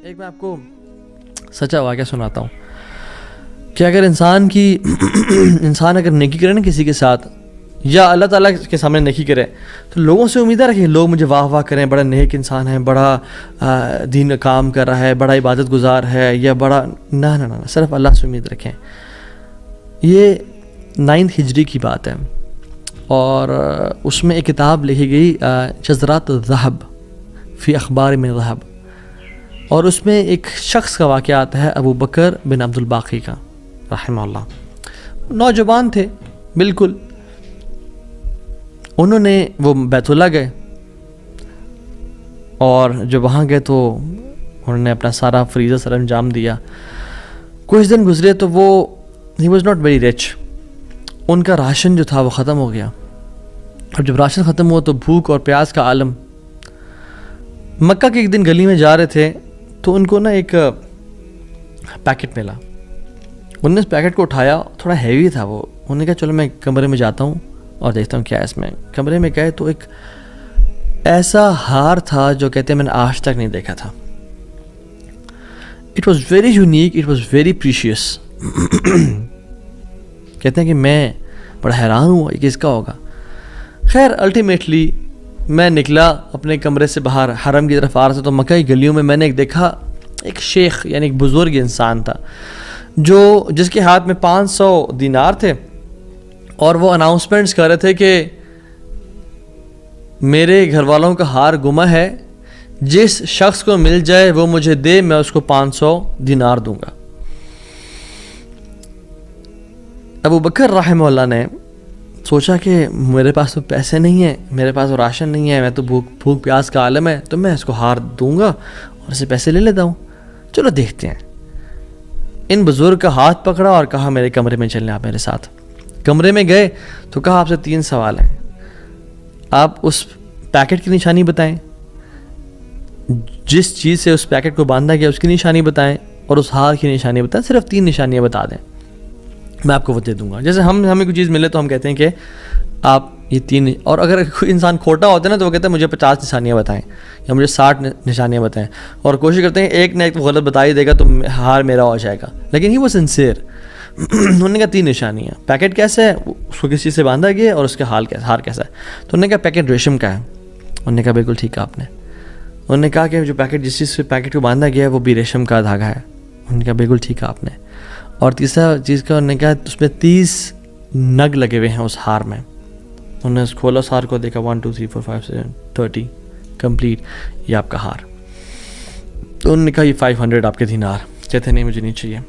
ایک میں آپ کو سچا واقعہ سناتا ہوں کہ اگر انسان اگر نیکی کرے نا کسی کے ساتھ یا اللہ تعالیٰ کے سامنے نیکی کرے تو لوگوں سے امید رکھیں لوگ مجھے واہ واہ کریں، بڑا نیک انسان ہے، بڑا دین کام کر رہا ہے، بڑا عبادت گزار ہے، یا بڑا نہ صرف اللہ سے امید رکھیں۔ یہ 9 ہجری کی بات ہے اور اس میں ایک کتاب لکھی گئی جزرات الذہب فی اخبار من ذہب، اور اس میں ایک شخص کا واقعہ آتا ہے ابو بکر بن عبد الباقی کا رحمہ اللہ۔ نوجوان تھے بالکل، انہوں نے وہ بیت اللہ گئے اور جب وہاں گئے تو انہوں نے اپنا سارا فریضہ سر انجام دیا۔ کچھ دن گزرے تو وہ he was not very rich, ان کا راشن جو تھا وہ ختم ہو گیا، اور جب راشن ختم ہوا تو بھوک اور پیاس کا عالم۔ مکہ کے ایک دن گلی میں جا رہے تھے تو ان کو نا ایک پیکٹ ملا، انہوں نے اس پیکٹ کو اٹھایا، تھوڑا ہیوی تھا وہ، انہوں نے کہا چلو میں کمرے میں جاتا ہوں اور دیکھتا ہوں کیا ہے اس میں۔ کمرے میں گئے تو ایک ایسا ہار تھا جو کہتے ہیں میں نے آج تک نہیں دیکھا تھا۔ It was very unique, it was very precious. کہتے ہیں کہ میں بڑا حیران ہوا یہ کس کا ہوگا۔ خیر الٹیمیٹلی میں نکلا اپنے کمرے سے باہر، حرم کی طرف آ رہا تھا تو مکہ کی گلیوں میں نے ایک دیکھا، ایک شیخ یعنی ایک بزرگ انسان تھا جس کے ہاتھ میں 500 دینار تھے، اور وہ اناؤنسمنٹس کر رہے تھے کہ میرے گھر والوں کا ہار گما ہے، جس شخص کو مل جائے وہ مجھے دے، میں اس کو 500 دینار دوں گا۔ ابو بکر رحمہ اللہ نے سوچا کہ میرے پاس تو پیسے نہیں ہیں، میرے پاس تو راشن نہیں ہے، میں تو بھوک پیاس کا عالم ہے، تو میں اس کو ہار دوں گا اور اسے پیسے لے لیتا ہوں، چلو دیکھتے ہیں۔ ان بزرگ کا ہاتھ پکڑا اور کہا میرے کمرے میں چلیں آپ میرے ساتھ۔ کمرے میں گئے تو کہا آپ سے 3 سوال ہیں، آپ اس پیکٹ کی نشانی بتائیں، جس چیز سے اس پیکٹ کو باندھا گیا اس کی نشانی بتائیں، اور اس ہار کی نشانی بتائیں، صرف 3 نشانیاں بتا دیں، میں آپ کو وہ دے دوں گا۔ جیسے ہمیں کوئی چیز ملے تو ہم کہتے ہیں کہ آپ یہ 3، اور اگر کوئی انسان کھوٹا ہوتا ہے نا تو وہ کہتا ہے مجھے 50 نشانیاں بتائیں یا مجھے 60 نشانیاں بتائیں، اور کوشش کرتے ہیں ایک نہ ایک تو غلط بتا ہی دے گا تو ہار میرا ہو جائے گا، لیکن ہی وہ سنسیئر۔ انہوں نے کہا 3 نشانیاں، پیکٹ کیسا ہے، اس کو کس چیز سے باندھا گیا، اور اس کا ہار کیسا ہے۔ تو انہوں نے کہا پیکٹ ریشم کا ہے۔ انہوں نے کہا بالکل ٹھیک ہے آپ نے۔ انہوں نے کہا کہ جو پیکٹ جس چیز سے پیکٹ کو باندھا گیا ہے وہ بھی ریشم کا دھاگا ہے۔ انہوں نے کہا بالکل ٹھیک ہے آپ نے۔ اور تیسرا چیز کا انہوں نے کہا اس میں 30 نگ لگے ہوئے ہیں اس ہار میں۔ انہوں نے کھولا اس ہار کو، دیکھا 1 2 3 4 5 6 30 کمپلیٹ، یہ آپ کا ہار۔ تو انہوں نے کہا یہ 500 آپ کے دینار۔ کہتے ہیں نہیں مجھے نہیں چاہیے۔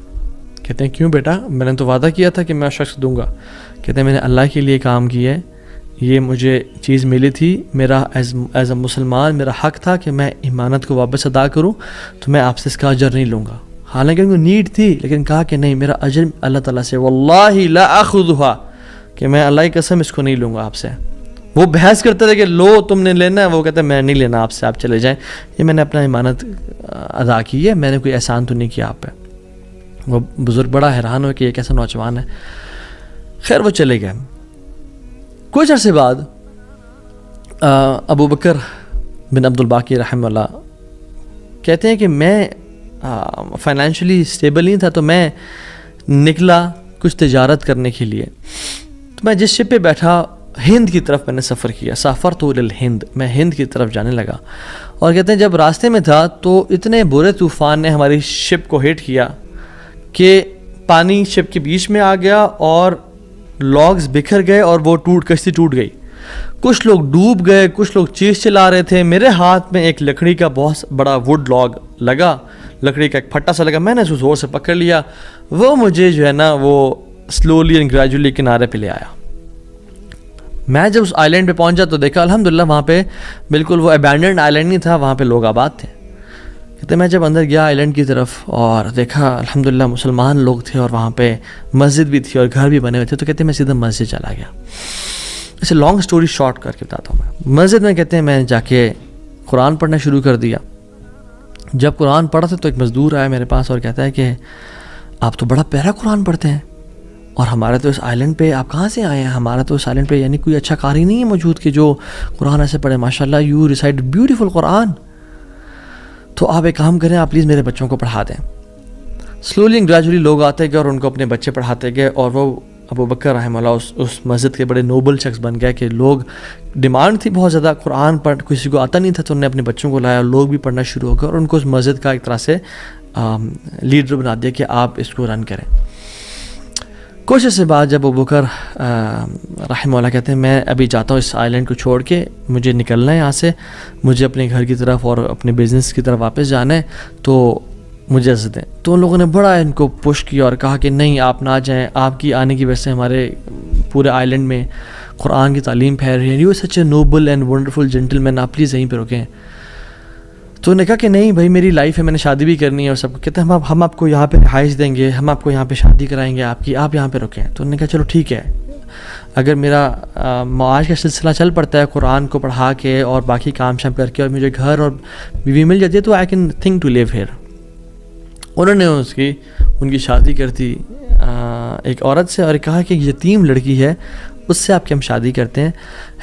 کہتے ہیں کیوں بیٹا، میں نے تو وعدہ کیا تھا کہ میں شخص دوں گا۔ کہتے ہیں میں نے اللہ کے لیے کام کیا ہے، یہ مجھے چیز ملی تھی، میرا ایز اے مسلمان میرا حق تھا کہ میں امانت کو واپس ادا کروں، تو میں آپ سے اس کا اجر نہیں لوں گا۔ حالانکہ ان کو نیڈ تھی، لیکن کہا کہ نہیں میرا اجر اللہ تعالیٰ سے، واللہ لا اخذھا، کہ میں اللہ کی قسم اس کو نہیں لوں گا آپ سے۔ وہ بحث کرتے تھے کہ لو تم نے لینا ہے، وہ کہتے ہیں میں نہیں لینا آپ سے، آپ چلے جائیں، یہ میں نے اپنا امانت ادا کی ہے، میں نے کوئی احسان تو نہیں کیا آپ پہ۔ وہ بزرگ بڑا حیران ہو کہ یہ کیسا نوجوان ہے۔ خیر وہ چلے گئے۔ کچھ عرصے بعد ابو بکر بن عبد الباقی رحمہ اللہ کہتے ہیں کہ میں فائنینشلی اسٹیبل نہیں تھا، تو میں نکلا کچھ تجارت کرنے کے لیے۔ تو میں جس شپ پہ بیٹھا، ہند کی طرف میں نے سفر کیا، سافرت الی الہند، میں ہند کی طرف جانے لگا۔ اور کہتے ہیں جب راستے میں تھا تو اتنے برے طوفان نے ہماری شپ کو ہٹ کیا کہ پانی شپ کے بیچ میں آ گیا اور لاگز بکھر گئے اور وہ کشتی ٹوٹ گئی۔ کچھ لوگ ڈوب گئے، کچھ لوگ چیز چلا رہے تھے۔ میرے ہاتھ میں ایک لکڑی کا بہت بڑا ووڈ لاگ لگا، لکڑی کا ایک پھٹا سا لگا، میں نے اس کو زور سے پکڑ لیا، وہ مجھے جو ہے نا وہ سلولی اینڈ گریجولی کنارے پہ لے آیا۔ میں جب اس آئی لینڈ پہ پہنچا تو دیکھا الحمدللہ وہاں پہ بالکل وہ ابینڈنڈ آئی لینڈ نہیں تھا، وہاں پہ لوگ آباد تھے۔ کہتے میں جب اندر گیا آئی لینڈ کی طرف اور دیکھا الحمدللہ مسلمان لوگ تھے، اور وہاں پہ مسجد بھی تھی اور گھر بھی بنے ہوئے تھے، تو کہتے ہیں میں سیدھا مسجد چلا گیا۔ اسے لانگ سٹوری شارٹ کر کے بتاتا ہوں میں۔ مسجد میں کہتے ہیں میں جا کے قرآن پڑھنا شروع کر دیا۔ جب قرآن پڑھا تھا تو ایک مزدور آیا میرے پاس اور کہتا ہے کہ آپ تو بڑا پیارا قرآن پڑھتے ہیں، اور ہمارے تو اس آئی لینڈ پہ آپ کہاں سے آئے ہیں؟ ہمارا تو اس آئی لینڈ پہ یعنی کوئی اچھا قاری نہیں ہے موجود کہ جو قرآن ایسے پڑھے، ماشاء اللہ یو ریسائٹ بیوٹیفل قرآن۔ تو آپ ایک کام کریں, آپ پلیز میرے بچوں کو پڑھا دیں. سلولی اینڈ گریجولی لوگ آتے گئے اور ان کو اپنے بچے پڑھاتے گئے, اور وہ ابو بکر رحمہ اللہ اس مسجد کے بڑے نوبل شخص بن گئے کہ لوگ ڈیمانڈ تھی بہت زیادہ, قرآن پڑھ کسی کو آتا نہیں تھا, تو انہوں نے اپنے بچوں کو لایا اور لوگ بھی پڑھنا شروع ہو گئے, اور ان کو اس مسجد کا ایک طرح سے لیڈر بنا دیا کہ آپ اس کو رن کریں. کچھ عرصے بعد جب ابو بکر رحمہ اللہ کہتے ہیں میں ابھی جاتا ہوں اس آئی لینڈ کو چھوڑ کے, مجھے نکلنا ہے یہاں سے, مجھے اپنے گھر کی طرف اور اپنے بزنس کی طرف واپس جانا ہے, تو مجھے اجازت دیں. تو ان لوگوں نے بڑا ان کو پش کیا اور کہا کہ نہیں آپ نہ جائیں, آپ کی آنے کی وجہ سے ہمارے پورے آئی لینڈ میں قرآن کی تعلیم پھیل رہی ہے, you such a noble and wonderful gentleman, آپ پلیز یہیں پہ رکیں. تو انہوں نے کہا کہ نہیں بھائی میری لائف ہے, میں نے شادی بھی کرنی ہے اور سب کو. کہتے ہیں ہم آپ کو یہاں پہ رہائش دیں گے, ہم آپ کو یہاں پہ شادی کرائیں گے آپ کی, آپ یہاں پہ رکیں. تو انہوں نے کہا چلو ٹھیک ہے, اگر میرا معاش کا سلسلہ چل پڑتا ہے قرآن کو پڑھا کے اور باقی کام شام کر کے, اور مجھے گھر اور بیوی مل جاتی ہے, تو I can think to leave here. انہوں نے ان کی شادی کر دی ایک عورت سے, اور کہا کہ یتیم لڑکی ہے اس سے آپ کی ہم شادی کرتے ہیں.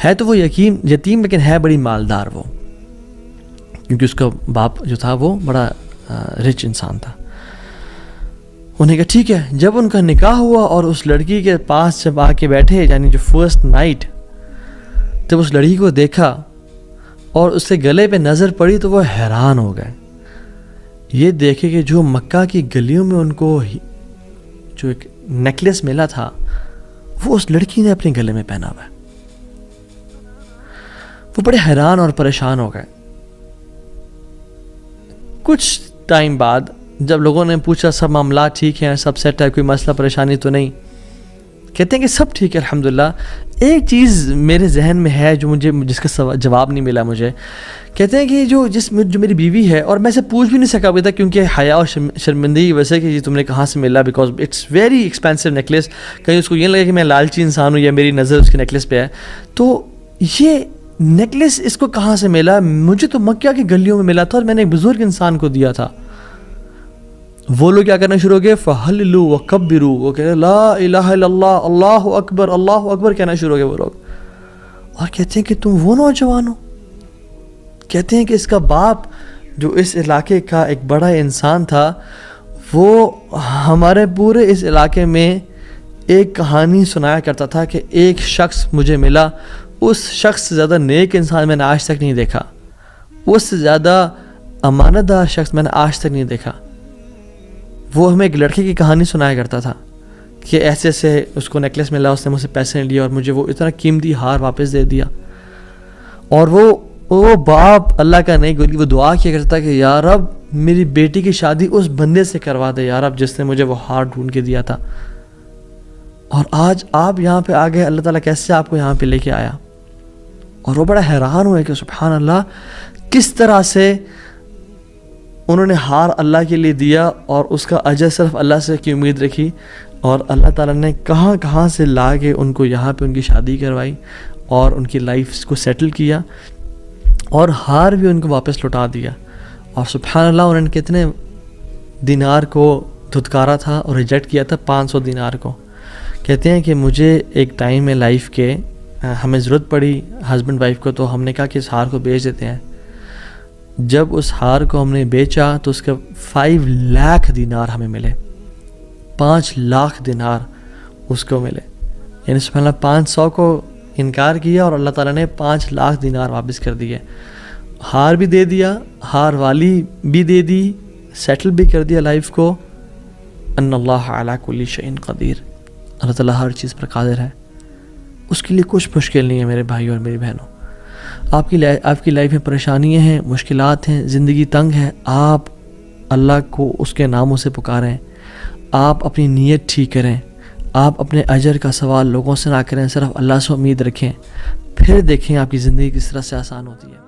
ہے تو وہ یتیم لیکن ہے بڑی مالدار وہ, کیونکہ اس کا باپ جو تھا وہ بڑا رچ انسان تھا. انہوں نے کہا ٹھیک ہے. جب ان کا نکاح ہوا اور اس لڑکی کے پاس جب آ کے بیٹھے, یعنی جو فرسٹ نائٹ, جب اس لڑکی کو دیکھا اور اس کے گلے پہ نظر پڑی تو وہ حیران ہو گئے. یہ دیکھے کہ جو مکہ کی گلیوں میں ان کو جو ایک نیکلیس ملا تھا وہ اس لڑکی نے اپنے گلے میں پہنا ہوا ہے. وہ بڑے حیران اور پریشان ہو گئے. کچھ ٹائم بعد جب لوگوں نے پوچھا سب معاملات ٹھیک ہیں, سب سیٹ ہے, کوئی مسئلہ پریشانی تو نہیں, کہتے ہیں کہ سب ٹھیک ہے الحمدللہ. ایک چیز میرے ذہن میں ہے جو جس کا جواب نہیں ملا مجھے. کہتے ہیں کہ جو میری بیوی ہے, اور میں اسے پوچھ بھی نہیں سکا ابھی تک کیونکہ حیا اور شرمندگی کی وجہ سے کہ یہ تم نے کہاں سے ملا, because it's very expensive necklace. کہیں اس کو یہ لگے کہ میں لالچی انسان ہوں یا میری نظر اس کے نیکلیس پہ ہے. تو یہ نیکلیس اس کو کہاں سے ملا؟ مجھے تو مکہ کی گلیوں میں ملا تھا اور میں نے ایک بزرگ انسان کو دیا تھا. وہ لوگ کیا کرنا شروع ہو گئے, فَحَلِّلُوا وَكَبِّرُوا, وہ کہہ رہے لا الہ الا اللہ, اللہ اکبر, اللہ اکبر کہنا شروع ہو گئے وہ لوگ. اور کہتے ہیں کہ تم وہ نوجوان ہو. کہتے ہیں کہ اس کا باپ جو اس علاقے کا ایک بڑا انسان تھا, وہ ہمارے پورے اس علاقے میں ایک کہانی سنایا کرتا تھا کہ ایک شخص مجھے ملا, اس شخص سے زیادہ نیک انسان میں نے آج تک نہیں دیکھا, اس سے زیادہ امانت دار شخص میں نے آج تک نہیں دیکھا. وہ ہمیں ایک لڑکے کی کہانی سنایا کرتا تھا کہ ایسے ایسے اس کو نیکلیس ملا, اس نے مجھ سے پیسے نہیں لیے اور مجھے وہ اتنا قیمتی ہار واپس دے دیا. اور وہ باپ اللہ کا نہیں گولی, وہ دعا کیا کرتا تھا کہ یا رب میری بیٹی کی شادی اس بندے سے کروا دے یا رب جس نے مجھے وہ ہار ڈھونڈ کے دیا تھا. اور آج آپ یہاں پہ آ گئے, اللہ تعالیٰ کیسے آپ کو یہاں پہ لے کے آیا. اور وہ بڑا حیران ہوئے کہ سبحان اللہ, کس طرح سے انہوں نے ہار اللہ کے لیے دیا اور اس کا اجر صرف اللہ سے کی امید رکھی, اور اللہ تعالیٰ نے کہاں کہاں سے لا کے ان کو یہاں پہ ان کی شادی کروائی اور ان کی لائف کو سیٹل کیا, اور ہار بھی ان کو واپس لوٹا دیا. اور سبحان اللہ انہوں نے کتنے دینار کو دھتکارا تھا اور ریجیکٹ کیا تھا, 500 دینار کو. کہتے ہیں کہ مجھے ایک ٹائم میں لائف کے ہمیں ضرورت پڑی ہسبینڈ وائف کو, تو ہم نے کہا کہ اس ہار کو بیچ دیتے ہیں. جب اس ہار کو ہم نے بیچا تو اس کے 5 لاکھ دینار ہمیں ملے, 5 لاکھ دینار اس کو ملے. یعنی سبحان اللہ 500 کو انکار کیا اور اللہ تعالیٰ نے 5 لاکھ دینار واپس کر دیے. ہار بھی دے دیا, ہار والی بھی دے دی, سیٹل بھی کر دیا لائف کو. ان اللہ علی کل شیء قدیر, اللہ تعالیٰ ہر چیز پر قادر ہے, اس کے لیے کچھ مشکل نہیں ہے میرے بھائیوں اور میری بہنوں. آپ کی لائف میں پریشانیاں ہیں, مشکلات ہیں, زندگی تنگ ہے, آپ اللہ کو اس کے ناموں سے پکاریں, آپ اپنی نیت ٹھیک کریں, آپ اپنے اجر کا سوال لوگوں سے نہ کریں, صرف اللہ سے امید رکھیں, پھر دیکھیں آپ کی زندگی کس طرح سے آسان ہوتی ہے.